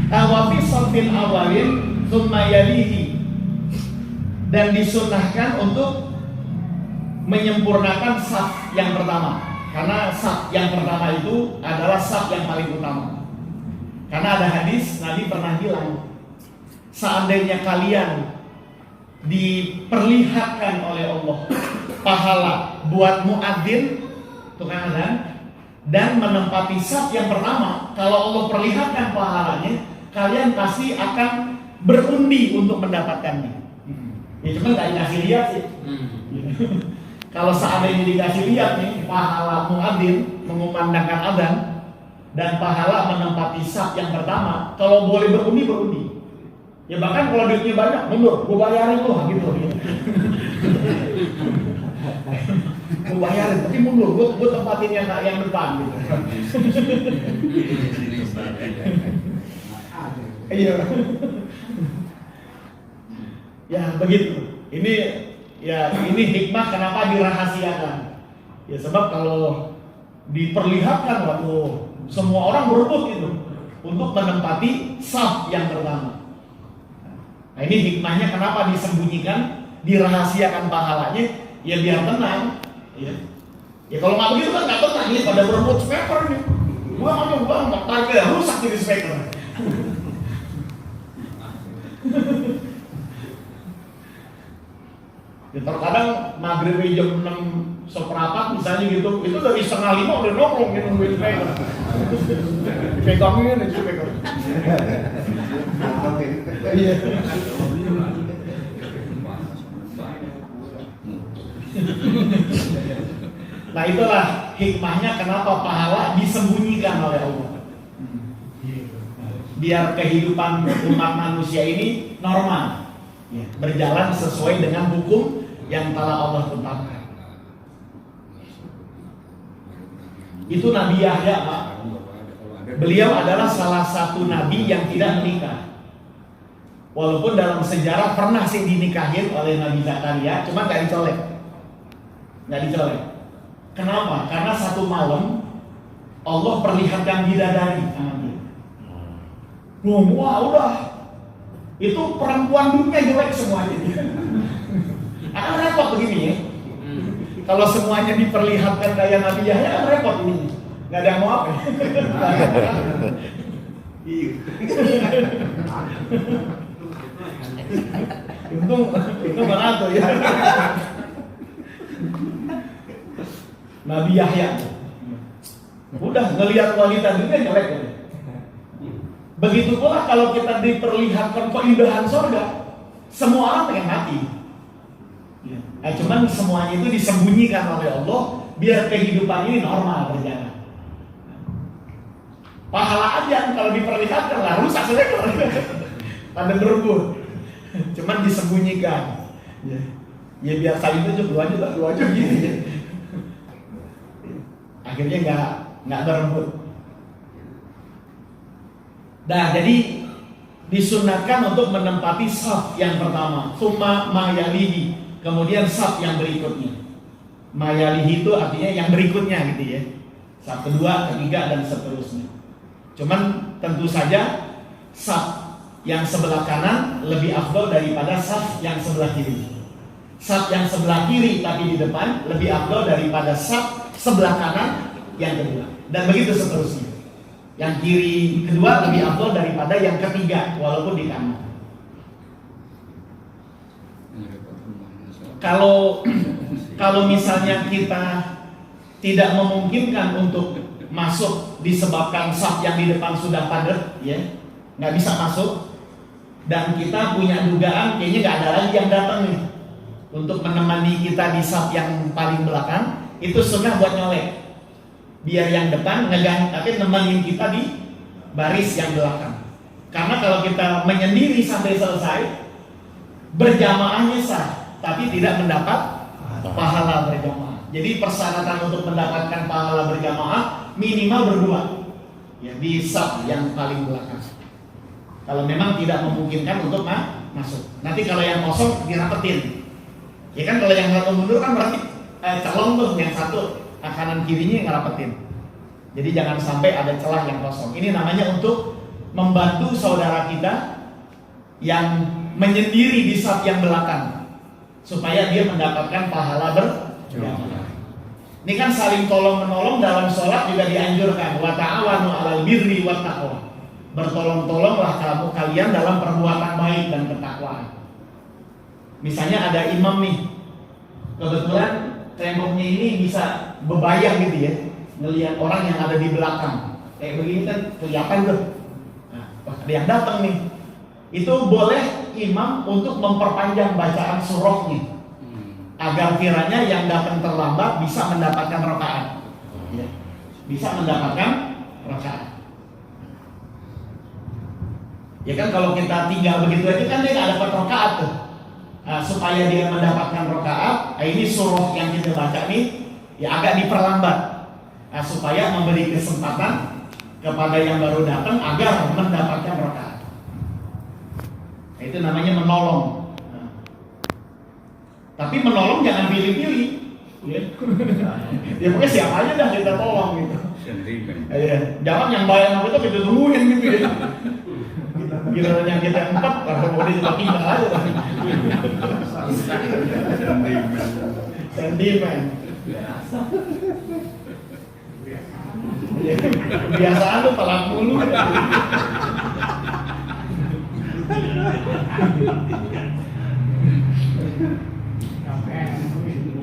Wa fi safil awalin tsumma yalihi, dan disunnahkan untuk menyempurnakan saf yang pertama, karena saf yang pertama itu adalah saf yang paling utama. Karena ada hadis Nabi pernah bilang, seandainya kalian diperlihatkan oleh Allah pahala buat muadzin, tukang azan, dan menempati saf yang pertama, kalau Allah perlihatkan pahalanya, kalian pasti akan berundi untuk mendapatkannya. Ya cuma nggak dikasih lihat sih. Kalau seandainya dikasih lihat nih pahala muadzin mengumandangkan azan dan pahala menempati saf yang pertama, kalau boleh berundi. Ya bahkan kalau duitnya banyak, mundur, gue bayarin loh gitu. Gue bayarin, tapi mundur, gue tempatin yang depan gitu. Iya. Ya begitu. Ini hikmah kenapa dirahasiakan. Ya sebab kalau diperlihatkan, waduh, semua orang berebut itu untuk menempati saf yang pertama. Nah ini hikmahnya kenapa disembunyikan, dirahasiakan pahalanya, ya biar tenang. Ya kalau nggak begitu kan nggak tenang, ini pada berebut speaker nih. Gua nggak target, rusak jadi speaker. Ya, terkadang maghrib jam 6:15 misalnya gitu, itu dari 4:30 udah nongkrong gitu nungguin speaker. Dipegangin aja speaker. Iya. Nah itulah hikmahnya kenapa pahala disembunyikan oleh Allah. Biar kehidupan umat manusia ini normal, berjalan sesuai dengan hukum yang telah Allah tetapkan. Itu Nabi Yahya, Pak. Beliau adalah salah satu nabi yang tidak menikah. Walaupun dalam sejarah pernah sih dinikahin oleh Nabi Zakaria, cuma nggak dicolek. Kenapa? Karena satu malam Allah perlihatkan bidadari sama dia. Wah udah, itu perempuan dunia jelek semuanya. Akan repot begini ya. Kalau semuanya diperlihatkan kayak Nabi Yahya kan repot ini. Nggak ada yang mau apa. Itu beratur ya. Nabi Yahya udah ngelihat wanita dunia jelek. Begitu pula kalau kita diperlihatkan keindahan surga, semua orang pengen mati. Cuman semuanya itu disembunyikan oleh Allah biar kehidupan ini normal berjalan. Pahala aja kalau diperlihatkan lah rusak saja pada berebut. Cuman disembunyikan. Ya biar saling tunjuk lu aja gini ya. Akhirnya nggak berebut. Nah, jadi disunatkan untuk menempati saf yang pertama, summa mayalihi, kemudian saf yang berikutnya. Mayalihi itu artinya yang berikutnya gitu ya. Saf kedua, ketiga dan seterusnya. Cuman tentu saja saf yang sebelah kanan lebih afdol daripada saf yang sebelah kiri. Saf yang sebelah kiri tapi di depan lebih afdol daripada saf sebelah kanan yang kedua. Dan begitu seterusnya. Yang kiri kedua lebih afdol daripada yang ketiga walaupun di kanan. Kalau misalnya kita tidak memungkinkan untuk masuk disebabkan saf yang di depan sudah padat, ya nggak bisa masuk, dan kita punya dugaan kayaknya nggak ada lagi yang datang nih untuk menemani kita di saf yang paling belakang, itu sunnah buat nyolek. Biar yang depan tapi nemenin kita di baris yang belakang. Karena kalau kita menyendiri sampai selesai, berjamaahnya sah, tapi tidak mendapat pahala berjamaah. Jadi persyaratan untuk mendapatkan pahala berjamaah minimal berdua, ya, di saf yang paling belakang. Kalau memang tidak memungkinkan untuk masuk, nanti kalau yang kosong dirapetin. Ya kan kalau yang satu mundur kan berarti calon tuh yang satu kanan kirinya yang ngerapetin. Jadi jangan sampai ada celah yang kosong. Ini namanya untuk membantu saudara kita yang menyendiri di saf yang belakang supaya dia mendapatkan pahala berjamaah. Ini kan saling tolong menolong dalam sholat juga dianjurkan. Wa ta'awanu 'alal birri wat taqwa. Bertolong-tolonglah kalian dalam perbuatan baik dan ketakwaan. Misalnya ada imam nih, kebetulan temboknya ini bisa bebayang gitu ya, ngelihat orang yang ada di belakang. Kayak begini kan kelihatan tuh. Nah, ada yang datang nih. Itu boleh imam untuk memperpanjang bacaan surahnya agar kiranya yang datang terlambat bisa mendapatkan rakaat. Ya. Bisa mendapatkan rakaat. Ya kan kalau kita tinggal begitu aja kan dia nggak dapat rakaat tuh. Nah, supaya dia mendapatkan rakaat, ini surah yang kita baca nih ya agak diperlambat. Nah, supaya memberi kesempatan kepada yang baru datang agar mendapatkan rakaat. Nah, itu namanya menolong. Tapi menolong jangan pilih-pilih, ya. Ya pokoknya siapa aja dah kita tolong gitu. Ya, jangan yang bayar itu kita tungguin gitu ya. Giliran kita empat, kalau mau dia pindah aja lah. Sentimen. Kebiasaan tuh telat mulu.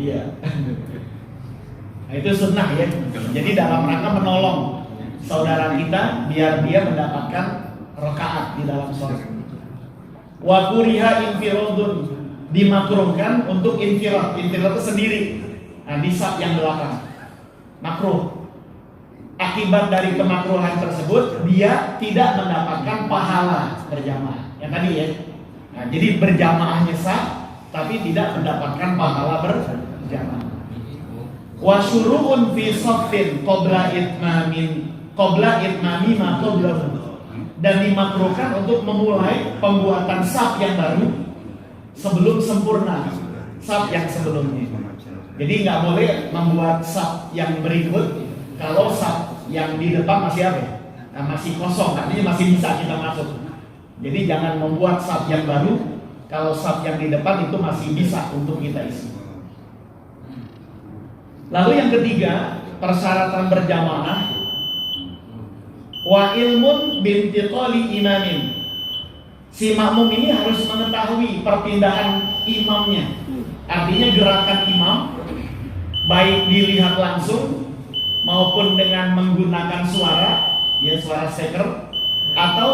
Iya. Nah, itu sunnah ya. Jadi dalam rangka menolong saudara kita biar dia mendapatkan rakaat di dalam sholat. Wa kuriha infiradun, dimakruhkan untuk infirad. Infirad itu sendiri. Nah, di saf yang belakang. Makruh. Akibat dari kemakruhan tersebut dia tidak mendapatkan pahala berjamaah. Yang tadi ya. Nah, jadi berjamaahnya sah tapi tidak mendapatkan pahala berjamaah. Wa syuru'un fi shaffin qabla itmami ma qablahu. Dan dimakruhkan untuk memulai pembuatan saf yang baru sebelum sempurna saf yang sebelumnya. Jadi nggak boleh membuat saf yang berikut kalau saf yang di depan masih apa? Nah, masih kosong, artinya masih bisa kita masuk. Jadi jangan membuat saf yang baru kalau saf yang di depan itu masih bisa untuk kita isi. Lalu yang ketiga, persyaratan berjamaah. Wa ilmun bintiqali imamin. Si makmum ini harus mengetahui perpindahan imamnya. Artinya gerakan imam baik dilihat langsung maupun dengan menggunakan suara, ya suara speaker, atau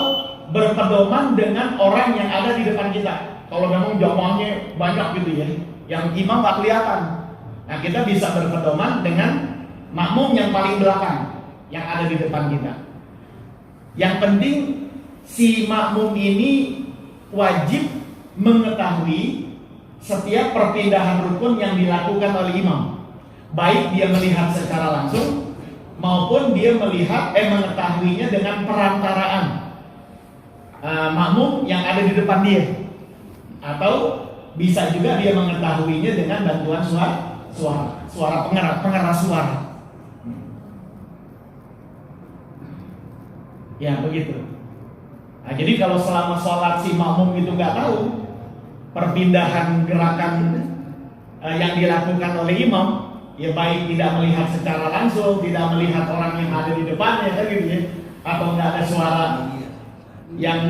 berpedoman dengan orang yang ada di depan kita. Kalau memang jamaahnya banyak gitu ya, yang imam nggak kelihatan. Nah, kita bisa berpedoman dengan makmum yang paling belakang yang ada di depan kita. Yang penting si makmum ini wajib mengetahui setiap perpindahan rukun yang dilakukan oleh imam. Baik dia melihat secara langsung maupun dia mengetahuinya dengan perantaraan makmum yang ada di depan dia. Atau bisa juga dia mengetahuinya dengan bantuan suara pengeras suara. Ya begitu. Nah, jadi kalau selama sholat si makmum itu nggak tahu perpindahan gerakan yang dilakukan oleh imam, ya baik tidak melihat secara langsung, tidak melihat orang yang ada di depannya, kan gitu ya, atau nggak ada suara yang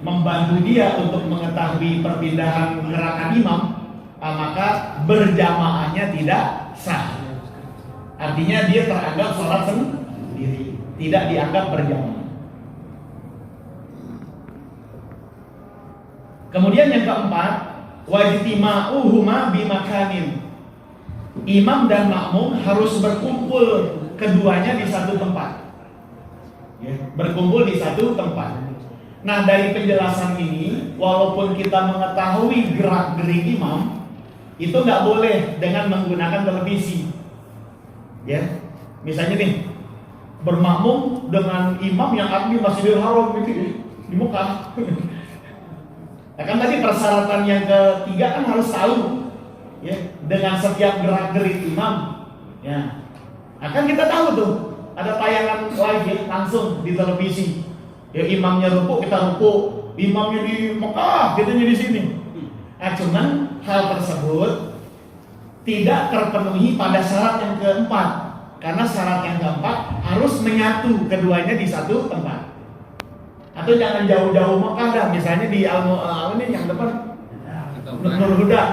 membantu dia untuk mengetahui perpindahan gerakan imam, maka berjamaahnya tidak sah. Artinya dia teranggap sholat sendiri, tidak dianggap berjamaah. Kemudian yang keempat, wajtima'uhuma bimakanin. Imam dan makmum harus berkumpul keduanya di satu tempat. Ya, berkumpul di satu tempat. Nah, dari penjelasan ini, walaupun kita mengetahui gerak-gerik imam, itu nggak boleh dengan menggunakan televisi. Ya, misalnya nih, bermakmum dengan imam yang ada di Masjidil Haram gitu di Mekah. Nah, kan tadi persyaratan yang ketiga kan harus tahu ya dengan setiap gerak-gerik imam. Ya. Nah, kan kita tahu tuh ada tayangan live ya, langsung di televisi Ya imamnya ruku, kita ruku. Imamnya di Mekah, kitanya di sini. Nah, cuman hal tersebut tidak terpenuhi pada syarat yang keempat. Karena syarat yang keempat harus menyatu keduanya di satu tempat. Atau jangan jauh-jauh Mekah dah, misalnya di ini yang depan Nurul Huda.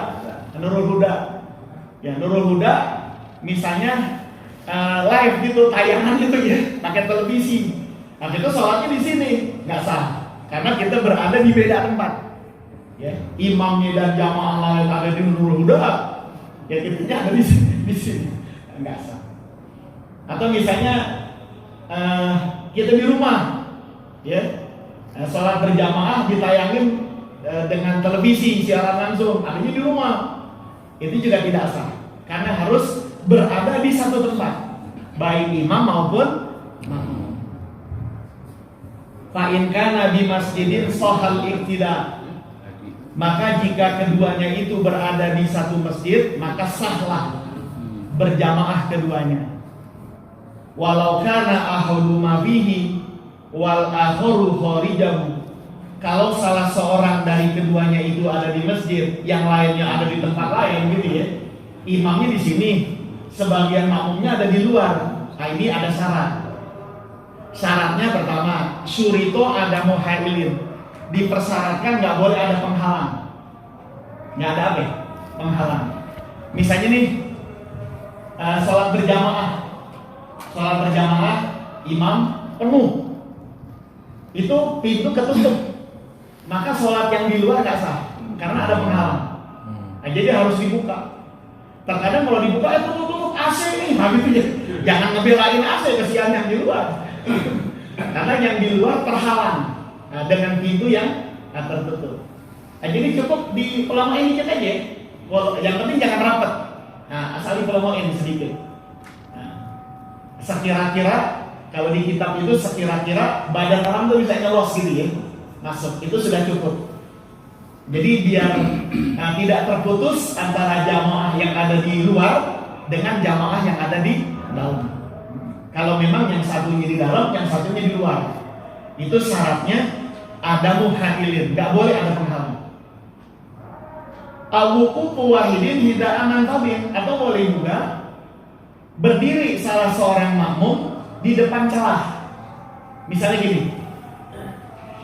Nurul Huda. Ya, Nurul Huda misalnya live gitu, tayangan gitu ya, pakai televisi. Nah, kita sholatnya di sini nggak sah, karena kita berada di beda tempat. Ya, imamnya dan jamaah lain ada di Nurul Huda, ya kitanya ada di sini, nggak sah. Atau misalnya kita di rumah, ya, sholat berjamaah ditayangin dengan televisi siaran langsung, adanya di rumah, itu juga tidak sah, karena harus berada di satu tempat, baik imam maupun makmum. Fa'in kana bi masjidin sohal iktida, maka jika keduanya itu berada di satu masjid, maka sahlah berjamaah keduanya. Walau kana ahaduhuma ma bihi wal akharu kharijahu, kalau salah seorang dari keduanya itu ada di masjid, yang lainnya ada di tempat lain gitu ya. Imamnya di sini, sebagian makmumnya ada di luar. Nah, ini ada syarat. Syaratnya pertama, syurito ada muhailin, dipersyaratkan nggak boleh ada penghalang. Nggak ada apa? Penghalang. Misalnya nih, sholat berjamaah, imam penuh, itu pintu ketutup, maka sholat yang di luar nggak sah, karena ada penghalang. Nah, jadi harus dibuka. Terkadang kalau dibuka, tutup AC nih, gitu ya. Jangan ngebelain AC, kesian yang di luar. Karena yang di luar terhalang dengan pintu yang tertutup. Nah, jadi cukup di pelamain dikit aja. Yang penting jangan rapat. Nah, asal di pelamain sedikit. Nah, sekira-kira kalau di kitab itu sekira-kira badan orang tuh bisa nyelos gitu ya, masuk. Itu sudah cukup. Jadi biar tidak terputus antara jamaah yang ada di luar dengan jamaah yang ada di dalam. Kalau memang yang satunya di dalam, yang satunya di luar, itu syaratnya ada muhailin, nggak boleh ada penghalang. Al-wuqufu wahidin hida'an mantabin, atau boleh juga berdiri salah seorang makmum di depan celah. Misalnya gini,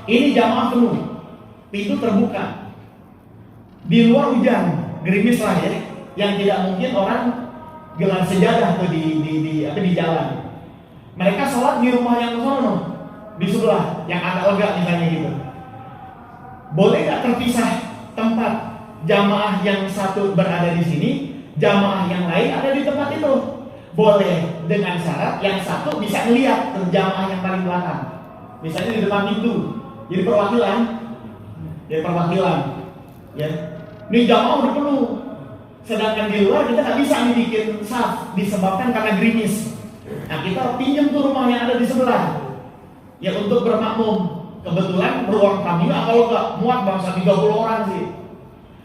ini jamaah penuh, pintu terbuka, di luar hujan, gerimis lah ya, yang tidak mungkin orang gelar sejadah tuh di jalan. Mereka sholat di rumah yang sono, di sebelah, yang agak lega misalnya gitu. Boleh nggak terpisah tempat, jamaah yang satu berada di sini, jamaah yang lain ada di tempat itu? Boleh, dengan syarat yang satu bisa melihat ke jamaah yang paling belakang. Misalnya di depan pintu, jadi perwakilan. Ya, ini jamaah udah penuh. Sedangkan di luar kita nggak bisa nih bikin saf, disebabkan karena gerimis. Nah, kita pinjam tuh rumah yang ada di sebelah, ya untuk bermakmum. Kebetulan ruang kami kalau nggak muat bangsa 30 orang sih.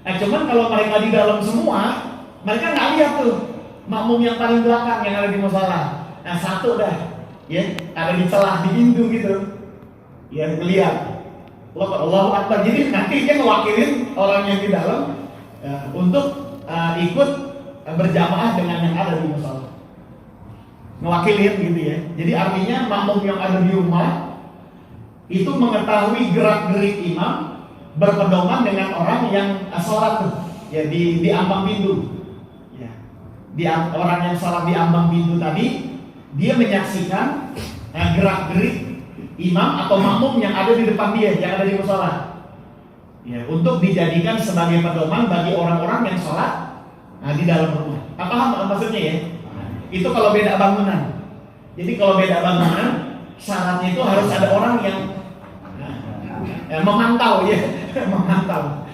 Nah, cuman kalau mereka di dalam semua, mereka nggak lihat tuh makmum yang paling belakang yang ada di musola. Nah, satu dah, ya ada di celah di pintu gitu, ya lihat. Allahu Akbar. Jadi nanti dia mewakilin orang yang di dalam ya, untuk ikut berjamaah dengan yang ada di musola. Mewakilin gitu ya. Jadi artinya makmum yang ada di rumah itu mengetahui gerak-gerik imam berpedoman dengan orang yang sholat tuh, ya di ambang pintu. Ya. Orang yang sholat di ambang pintu tadi, dia menyaksikan gerak-gerik imam atau makmum yang ada di depan dia, yang ada di musola. Ya, untuk dijadikan sebagai pedoman bagi orang-orang yang sholat di dalam rumah. Apa maksudnya ya? Itu kalau beda bangunan. Jadi kalau beda bangunan, syaratnya itu harus ada orang yang memantau ya, memantau.